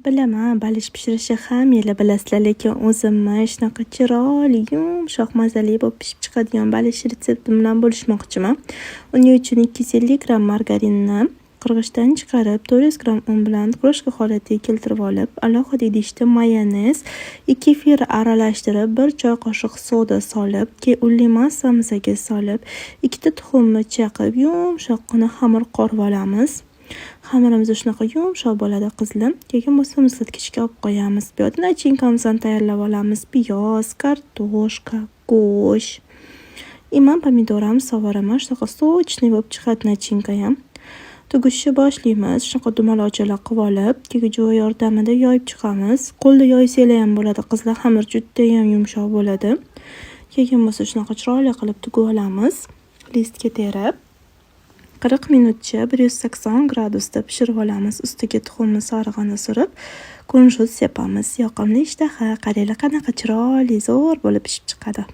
Bilaman, balish pishirishni hammalar bilasizlar, lekin o'zimmi shunaqa chiroyli, yumshoq, mazali bo'lib pishib chiqadigan balish retseptim bilan bo'lishmoqchiman. Uning uchun 250 gramm margarinni qirg'ichdan chiqarib, 400 gramm un bilan krojka holatiga keltirib olib, alohida idishda mayonez, kefir aralashtirib, 1 choy qoshiq soda solib, keyin unli massamizni solib, 2 ta tuxumni chaqib, yumshoqqina xamir qorib olamiz. Xamirimiz shunaqa yumshoq bo'ladi qizlar. Keyin bo'lsa muzlatgichga olib qo'yamiz. Bu yerda nachinkamizni tayyorlab olamiz. Piyoz, kartoshka, go'sht. Imam pomidoram sovuraman. Shunaqa sochniy bo'lib chiqadi nachinka ham. Tugishni boshlaymiz. Shunaqa dumaloqchalar qilib olib, keyin jo'va yordamida yoyib chiqamiz. Qo'lda yoysanglar ham bo'ladi qizlar, xamir juda ham yumshoq bo'ladi. Keyin bo'lsa shunaqa chiroyli qilib tugib olamiz. Listga terib 40 minutcha 180 gradusda pishirib olamiz. Ustiga tuxumni sarig'ini surib, kunsht sepamiz. Yoqimli ishtaha, qaranglar qanaqa chiroyli zo'r bo'lib pishib chiqadi.